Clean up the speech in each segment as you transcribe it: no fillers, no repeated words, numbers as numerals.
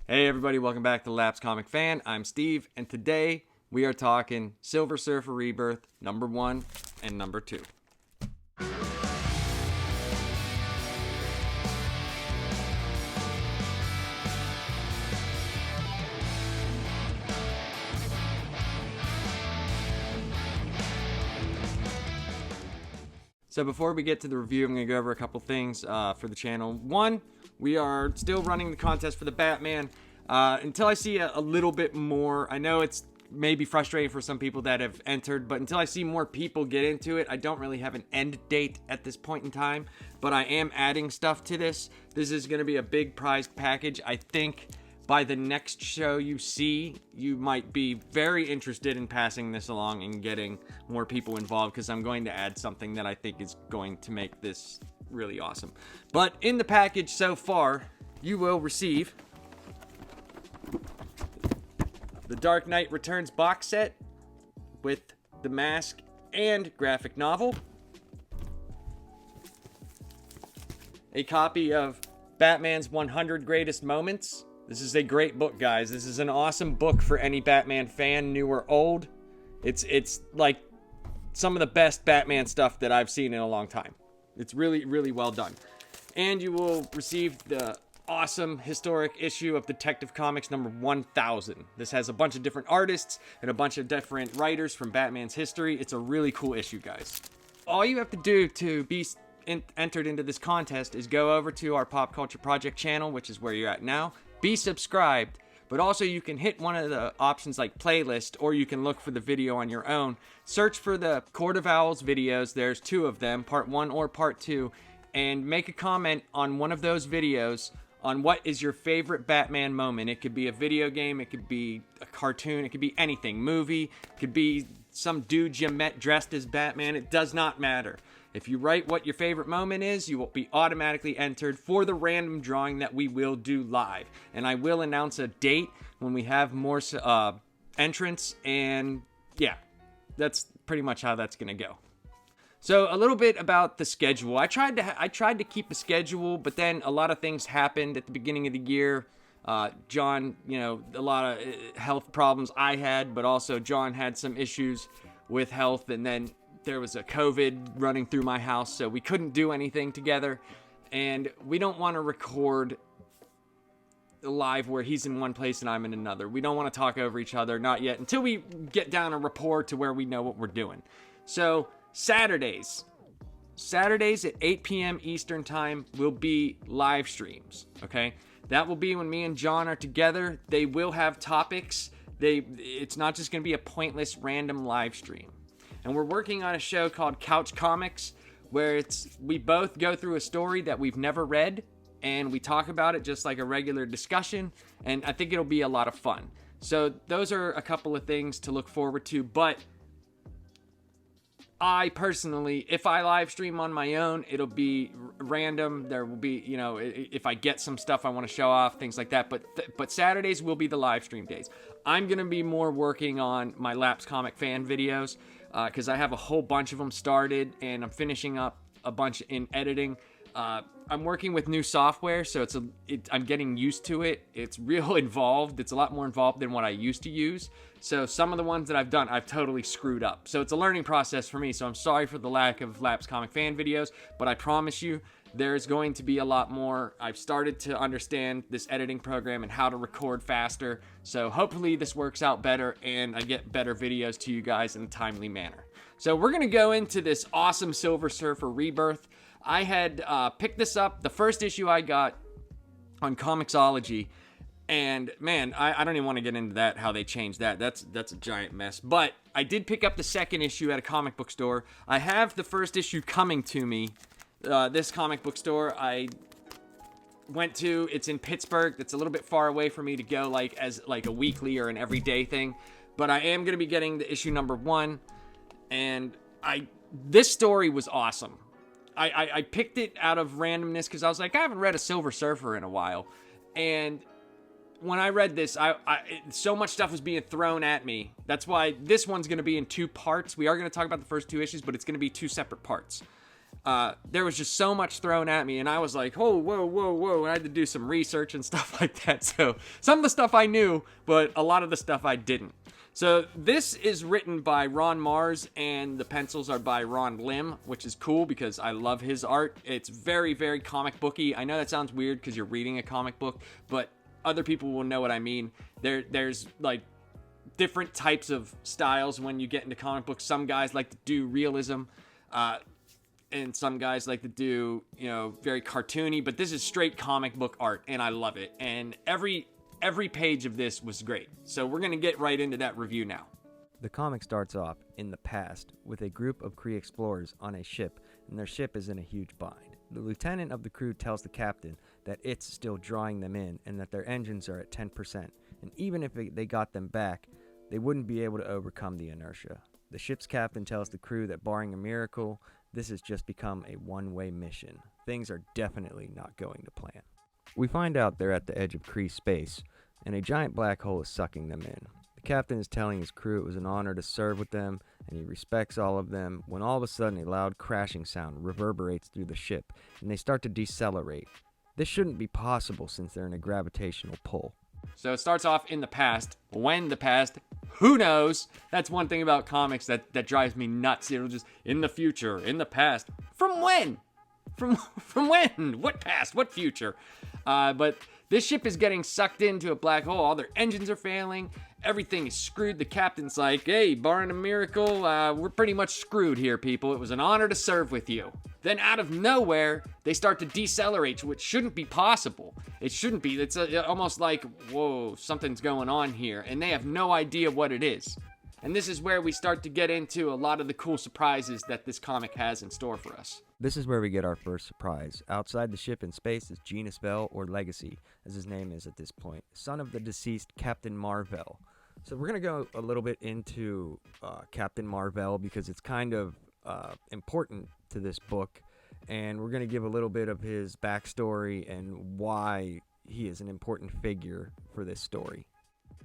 Hey everybody, welcome back to Lapsed Comic Fan. I'm Steve, and today we are talking Silver Surfer Rebirth, number 1 and number 2. So before we get to the review, I'm going to go over a couple things for the channel. One, we are still running the contest for the Batman until I see a little bit more. I know it's maybe frustrating for some people that have entered, but until I see more people get into it, I don't really have an end date at this point in time. But I am adding stuff to this. This is going to be a big prized package. I think by the next show you see, you might be very interested in passing this along and getting more people involved, because I'm going to add something that I think is going to make this really awesome. But in the package so far, you will receive the Dark Knight Returns box set with the mask and graphic novel, a copy of Batman's 100 Greatest Moments. This is a great book, guys. This is an awesome book for any Batman fan, new or old. It's like some of the best Batman stuff that I've seen in a long time. It's really, really well done. And you will receive the awesome historic issue of Detective Comics number 1000. This has a bunch of different artists and a bunch of different writers from Batman's history. It's a really cool issue, guys. All you have to do to be entered into this contest is go over to our Pop Culture Project channel, which is where you're at now. Be subscribed, but also you can hit one of the options like playlist, or you can look for the video on your own. Search for the Court of Owls videos. There's 2 of them, part 1 or part 2, and make a comment on one of those videos on what is your favorite Batman moment. It could be a video game, it could be a cartoon, it could be anything, movie, it could be some dude you met dressed as Batman. It does not matter. If you write what your favorite moment is, you will be automatically entered for the random drawing that we will do live. And I will announce a date when we have more entrants. And yeah, that's pretty much how that's going to go. So a little bit about the schedule. I tried to keep a schedule, but then a lot of things happened at the beginning of the year. John, a lot of health problems I had, but also John had some issues with health, and then there was a COVID running through my house, so we couldn't do anything together. And we don't want to record live where he's in one place and I'm in another. We don't want to talk over each other, not yet, until we get down a rapport to where we know what we're doing. So Saturdays at 8 p.m. Eastern time will be live streams, okay? That will be when me and John are together. They will have topics. It's not just going to be a pointless random live stream. And we're working on a show called Couch Comics, where we both go through a story that we've never read, and we talk about it just like a regular discussion, and I think it'll be a lot of fun. So those are a couple of things to look forward to, but I personally, if I live stream on my own, it'll be random. There will be, if I get some stuff I want to show off, things like that, but Saturdays will be the live stream days. I'm going to be more working on my Lapsed Comic Fan videos, because I have a whole bunch of them started, and I'm finishing up a bunch in editing. I'm working with new software, so I'm getting used to it. It's real involved. It's a lot more involved than what I used to use. So some of the ones that I've done, I've totally screwed up. So it's a learning process for me. So I'm sorry for the lack of Lapsed Comic Fan videos, but I promise you, there's going to be a lot more. I've started to understand this editing program and how to record faster. So hopefully this works out better and I get better videos to you guys in a timely manner. So we're going to go into this awesome Silver Surfer Rebirth. I had picked this up, the first issue I got on Comixology. And man, I don't even want to get into that, how they changed that. That's a giant mess. But I did pick up the second issue at a comic book store. I have the first issue coming to me. This comic book store I went to, it's in Pittsburgh. It's a little bit far away for me to go as a weekly or an everyday thing, but I am going to be getting the issue number 1, and this story was awesome. I picked it out of randomness because I was like, I haven't read a Silver Surfer in a while, and when I read this, so much stuff was being thrown at me. That's why this one's going to be in 2 parts. We are going to talk about the first 2 issues, but it's going to be 2 separate parts. there was just so much thrown at me, and I was like, oh, whoa, whoa, whoa, and I had to do some research and stuff like that. So some of the stuff I knew, but a lot of the stuff I didn't. So this is written by Ron Mars, and the pencils are by Ron Lim, which is cool because I love his art. It's very, very comic booky. I know that sounds weird because you're reading a comic book, but other people will know what I mean. There's like different types of styles when you get into comic books. Some guys like to do realism, and some guys like to do, very cartoony, but this is straight comic book art, and I love it. And every page of this was great. So we're going to get right into that review now. The comic starts off in the past with a group of Kree explorers on a ship, and their ship is in a huge bind. The lieutenant of the crew tells the captain that it's still drawing them in and that their engines are at 10%, and even if they got them back, they wouldn't be able to overcome the inertia. The ship's captain tells the crew that barring a miracle, this has just become a one-way mission. Things are definitely not going to plan. We find out they're at the edge of Kree space, and a giant black hole is sucking them in. The captain is telling his crew it was an honor to serve with them, and he respects all of them, when all of a sudden a loud crashing sound reverberates through the ship, and they start to decelerate. This shouldn't be possible since they're in a gravitational pull. So it starts off in the past. When the past, who knows? That's one thing about comics that drives me nuts. It'll just, in the future, in the past. From when? From when? What past? What future? But this ship is getting sucked into a black hole. All their engines are failing. Everything is screwed. The captain's like, hey, barring a miracle, we're pretty much screwed here, people. It was an honor to serve with you. Then out of nowhere, they start to decelerate, which shouldn't be possible. It shouldn't be. It's almost like, whoa, something's going on here. And they have no idea what it is. And this is where we start to get into a lot of the cool surprises that this comic has in store for us. This is where we get our first surprise. Outside the ship in space is Mar-Vell, or Legacy, as his name is at this point, son of the deceased Captain Mar-Vell. So we're going to go a little bit into Captain Mar-Vell because it's kind of important to this book, and we're going to give a little bit of his backstory and why he is an important figure for this story.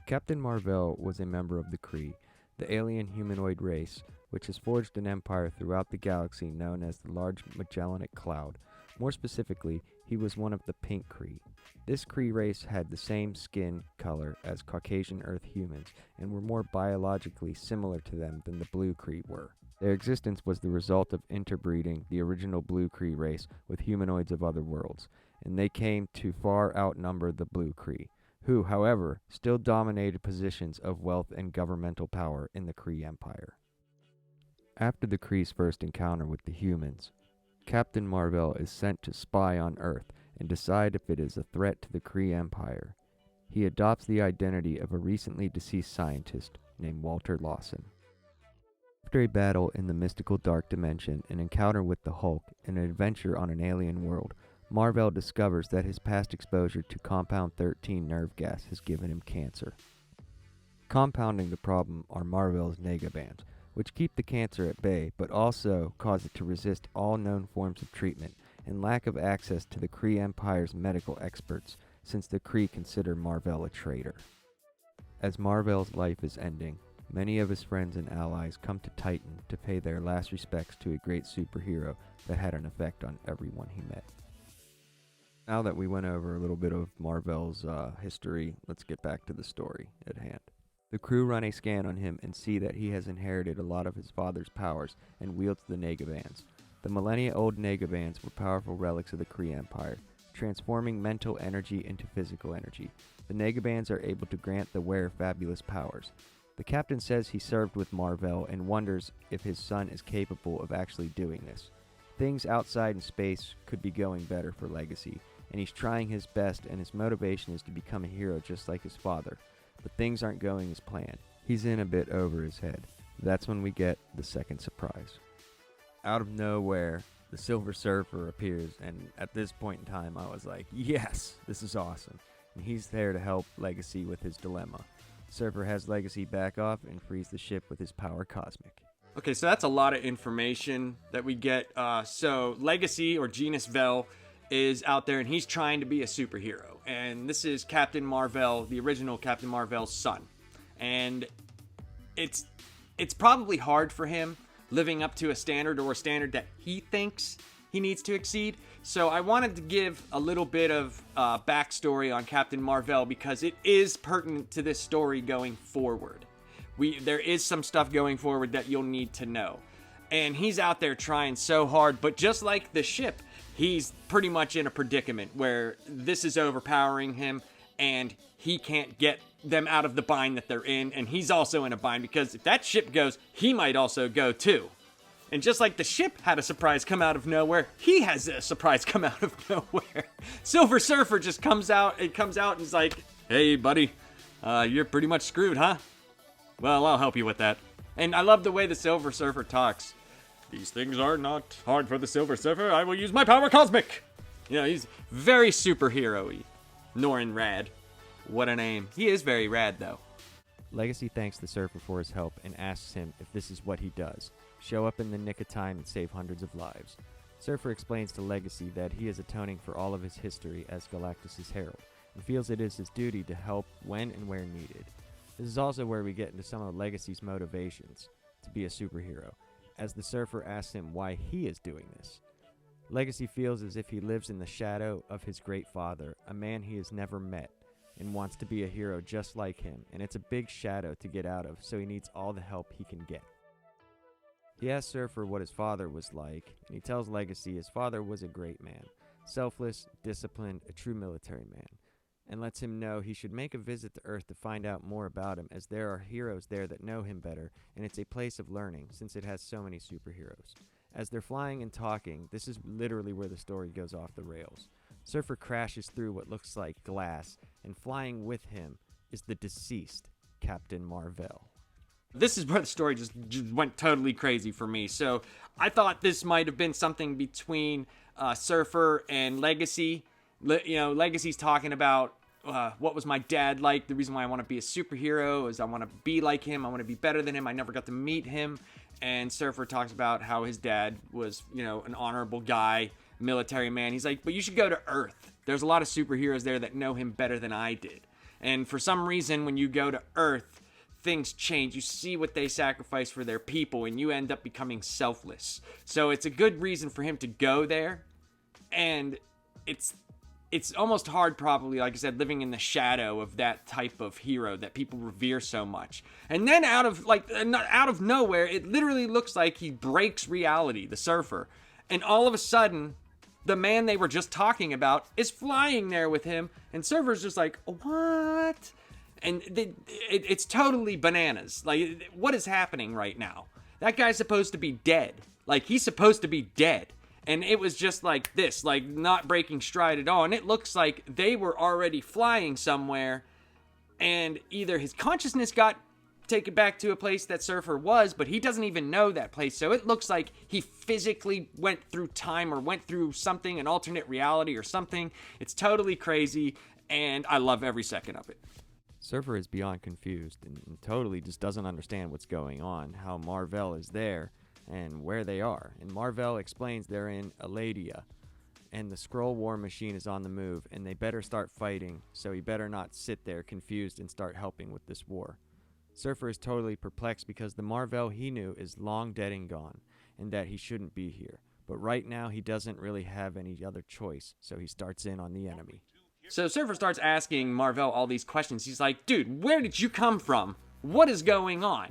Captain Mar-Vell was a member of the Kree, the alien humanoid race, which has forged an empire throughout the galaxy known as the Large Magellanic Cloud. More specifically, he was one of the Pink Kree. This Kree race had the same skin color as Caucasian Earth humans and were more biologically similar to them than the Blue Kree were. Their existence was the result of interbreeding the original Blue Kree race with humanoids of other worlds, and they came to far outnumber the Blue Kree, who, however, still dominated positions of wealth and governmental power in the Kree Empire. After the Kree's first encounter with the humans, Captain Mar-Vell is sent to spy on Earth and decide if it is a threat to the Kree Empire. He adopts the identity of a recently deceased scientist named Walter Lawson. After a battle in the mystical dark dimension, an encounter with the Hulk, and an adventure on an alien world, Mar-Vell discovers that his past exposure to Compound 13 nerve gas has given him cancer. Compounding the problem are Mar-Vell's negabands, which keep the cancer at bay but also cause it to resist all known forms of treatment and lack of access to the Kree Empire's medical experts, since the Kree consider Mar-Vell a traitor. As Mar-Vell's life is ending, many of his friends and allies come to Titan to pay their last respects to a great superhero that had an effect on everyone he met. Now that we went over a little bit of Mar-Vell's history, let's get back to the story at hand. The crew run a scan on him and see that he has inherited a lot of his father's powers and wields the negabands. The millennia-old negabands were powerful relics of the Kree Empire, transforming mental energy into physical energy. The negabands are able to grant the wearer fabulous powers. The captain says he served with Mar-Vell and wonders if his son is capable of actually doing this. Things outside in space could be going better for Legacy, and he's trying his best, and his motivation is to become a hero just like his father. But things aren't going as planned. He's in a bit over his head. That's when we get the second surprise. Out of nowhere, the Silver Surfer appears, and at this point in time, I was like, yes, this is awesome. And he's there to help Legacy with his dilemma. Surfer has Legacy back off and frees the ship with his power cosmic. Okay, so that's a lot of information that we get. So Legacy, or Mar-Vell, is out there, and he's trying to be a superhero. And this is Captain Mar-Vell, the original Captain Mar-Vell's son. And it's probably hard for him, living up to a standard, or a standard that he thinks he needs to exceed. So I wanted to give a little bit of backstory on Captain Mar-Vell, because it is pertinent to this story going forward. There is some stuff going forward that you'll need to know. And he's out there trying so hard, but just like the ship, he's pretty much in a predicament where this is overpowering him, and he can't get them out of the bind that they're in, and he's also in a bind, because if that ship goes, he might also go too. And just like the ship had a surprise come out of nowhere, he has a surprise come out of nowhere. Silver Surfer just comes out and he's like, "Hey buddy, you're pretty much screwed, huh? Well, I'll help you with that." And I love the way the Silver Surfer talks. "These things are not hard for the Silver Surfer. I will use my power cosmic." You know, he's very superhero-y. Norrin Radd. What a name. He is very rad, though. Legacy thanks the Surfer for his help and asks him if this is what he does: show up in the nick of time and save hundreds of lives. Surfer explains to Legacy that he is atoning for all of his history as Galactus' herald, and feels it is his duty to help when and where needed. This is also where we get into some of Legacy's motivations to be a superhero, as the Surfer asks him why he is doing this. Legacy feels as if he lives in the shadow of his great father, a man he has never met, and wants to be a hero just like him, and it's a big shadow to get out of, so he needs all the help he can get. He asks Surfer what his father was like, and he tells Legacy his father was a great man, selfless, disciplined, a true military man, and lets him know he should make a visit to Earth to find out more about him, as there are heroes there that know him better, and it's a place of learning since it has so many superheroes. As they're flying and talking, this is literally where the story goes off the rails. Surfer crashes through what looks like glass, and flying with him is the deceased Captain Mar-Vell. This is where the story just went totally crazy for me. So I thought this might have been something between Surfer and Legacy. Legacy's talking about what was my dad like. The reason why I want to be a superhero is I want to be like him. I want to be better than him. I never got to meet him. And Surfer talks about how his dad was, an honorable guy, military man. He's like, but you should go to Earth. There's a lot of superheroes there that know him better than I did. And for some reason, when you go to Earth, things change. You see what they sacrifice for their people, and you end up becoming selfless. So it's a good reason for him to go there. And it's almost hard, probably, like I said, living in the shadow of that type of hero that people revere so much. And then out of nowhere, it literally looks like he breaks reality, the Surfer. And all of a sudden, the man they were just talking about is flying there with him, and Surfer's just like, what? And it's totally bananas. Like, what is happening right now? That guy's supposed to be dead. Like, he's supposed to be dead. And it was just like this, like not breaking stride at all. And it looks like they were already flying somewhere, and either his consciousness got taken back to a place that Surfer was, but he doesn't even know that place. So it looks like he physically went through time, or went through something, an alternate reality or something. It's totally crazy, and I love every second of it. Surfer is beyond confused and totally just doesn't understand what's going on, how Mar-Vell is there, and where they are. And Mar-Vell explains they're in Aladia, and the Skrull war machine is on the move, and they better start fighting, so he better not sit there confused and start helping with this war. Surfer is totally perplexed because the Mar-Vell he knew is long dead and gone, and that he shouldn't be here. But right now he doesn't really have any other choice, so he starts in on the enemy. So Surfer starts asking Mar-Vell all these questions. He's like, dude, where did you come from? What is going on?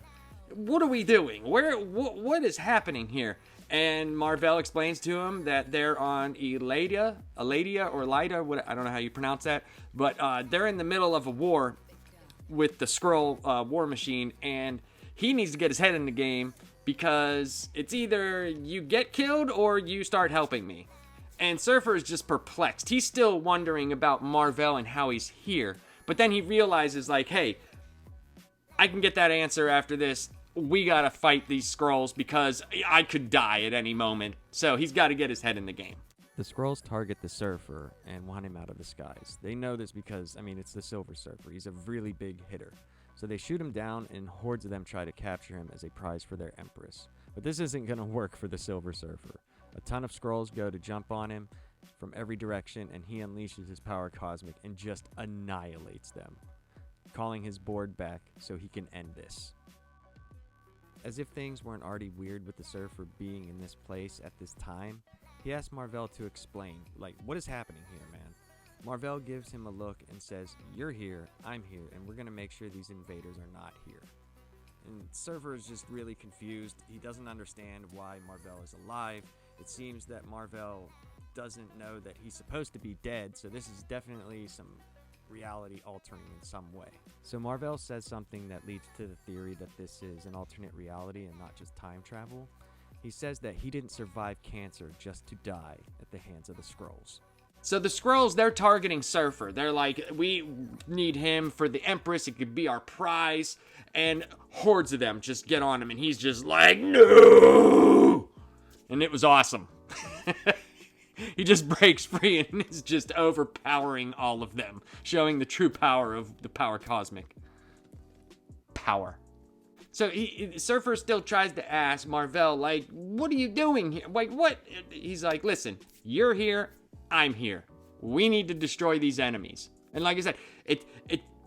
What are we doing? What is happening here? And Mar-Vell explains to him that they're on Aladia, or Lida, I don't know how you pronounce that, but they're in the middle of a war with the Skrull war machine, and he needs to get his head in the game, because it's either you get killed or you start helping me. And Surfer is just perplexed. He's still wondering about Mar-Vell and how he's here, but then he realizes, like, hey, I can get that answer after this. We gotta fight these Skrulls, because I could die at any moment. So he's got to get his head in the game. The Skrulls target the Surfer and want him out of the skies. They know this because, it's the Silver Surfer. He's a really big hitter. So they shoot him down, and hordes of them try to capture him as a prize for their Empress. But this isn't gonna work for the Silver Surfer. A ton of Skrulls go to jump on him from every direction, and he unleashes his power cosmic and just annihilates them, calling his board back so he can end this. As if things weren't already weird with the Surfer being in this place at this time, he asks Mar-Vell to explain, like, what is happening here, man? Mar-Vell gives him a look and says, you're here, I'm here, and we're gonna make sure these invaders are not here. And Surfer is just really confused. He doesn't understand why Mar-Vell is alive. It seems that Mar-Vell doesn't know that he's supposed to be dead, so this is definitely some reality altering in some way. So Mar-Vell says something that leads to the theory that this is an alternate reality and not just time travel. He says that he didn't survive cancer just to die at the hands of the Skrulls. So the Skrulls, they're targeting Surfer. They're like, we need him for the Empress. It could be our prize. And hordes of them just get on him. And he's just like, no! And it was awesome. He just breaks free and is just overpowering all of them. Showing the true power of the power cosmic. Power. So Surfer still tries to ask Mar-Vell, like, what are you doing here? Like, what? He's like, listen, you're here. I'm here. We need to destroy these enemies. And like I said,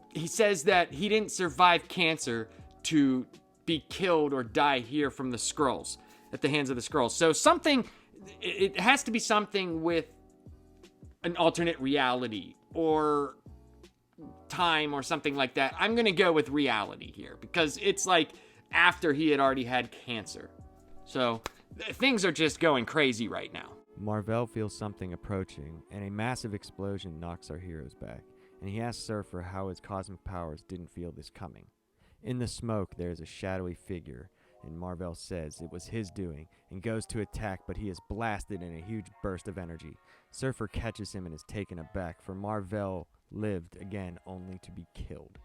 he says that he didn't survive cancer to be killed or die here from the Skrulls, at the hands of the Skrulls. So something, it has to be something with an alternate reality or time or something like that. I'm going to go with reality here because it's like after he had already had cancer. So things are just going crazy right now. Mar-Vell feels something approaching, and a massive explosion knocks our heroes back, and he asks Surfer how his cosmic powers didn't feel this coming. In the smoke, there is a shadowy figure, and Mar-Vell says it was his doing, and goes to attack, but he is blasted in a huge burst of energy. Surfer catches him and is taken aback, for Mar-Vell lived again only to be killed.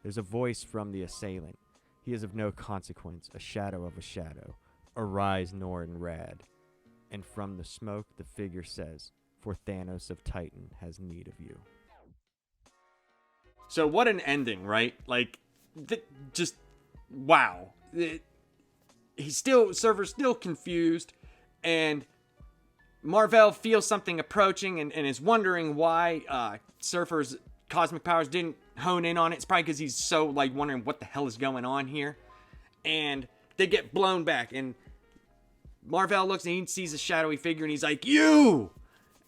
There's a voice from the assailant. He is of no consequence, a shadow of a shadow. Arise, Norrin Radd. And from the smoke, the figure says, for Thanos of Titan has need of you. So what an ending, right? Like, just, wow. Surfer's still confused, and Mar-Vell feels something approaching and is wondering why Surfer's cosmic powers didn't hone in on it. It's probably because he's so, like, wondering what the hell is going on here. And they get blown back, and Mar-Vell looks and he sees a shadowy figure and he's like, you!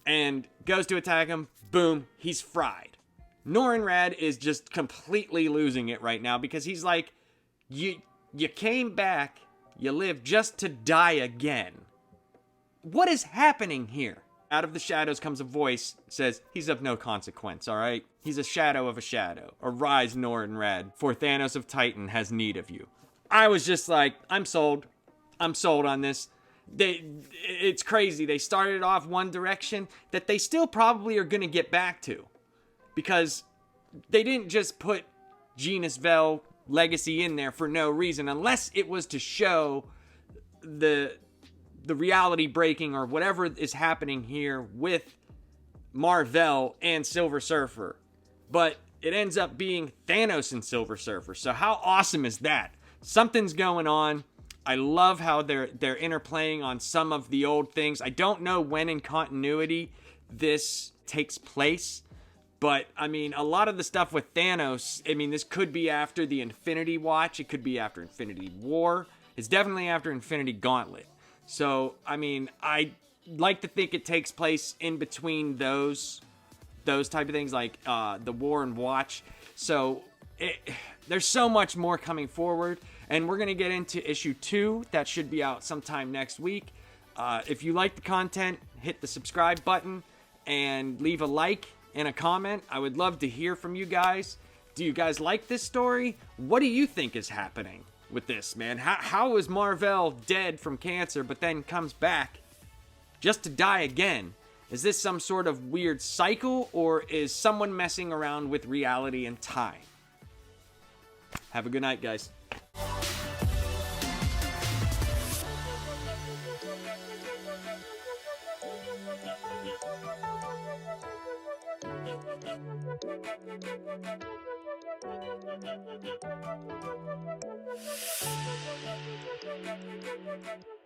And goes to attack him. Boom, he's fried. Norrin Radd is just completely losing it right now because he's like, you came back, you lived just to die again. What is happening here? Out of the shadows comes a voice, says, he's of no consequence, alright? He's a shadow of a shadow. Arise, Norrin Radd, for Thanos of Titan has need of you. I was just like, I'm sold. I'm sold on this. It's crazy. They started off one direction that they still probably are going to get back to. Because they didn't just put Genis-Vell legacy in there for no reason. Unless it was to show the reality breaking or whatever is happening here with Mar-Vell and Silver Surfer. But it ends up being Thanos and Silver Surfer. So how awesome is that? Something's going on. I love how they're interplaying on some of the old things. I don't know when in continuity this takes place, but I mean, a lot of the stuff with Thanos, I mean, this could be after the Infinity Watch. It could be after Infinity War. It's definitely after Infinity Gauntlet. So, I mean, I like to think it takes place in between those type of things, like the War and Watch. So, there's so much more coming forward. And we're going to get into issue 2. That should be out sometime next week. If you like the content, hit the subscribe button and leave a like and a comment. I would love to hear from you guys. Do you guys like this story? What do you think is happening with this, man? How is Mar-Vell dead from cancer but then comes back just to die again? Is this some sort of weird cycle, or is someone messing around with reality and time? Have a good night, guys. Thank you.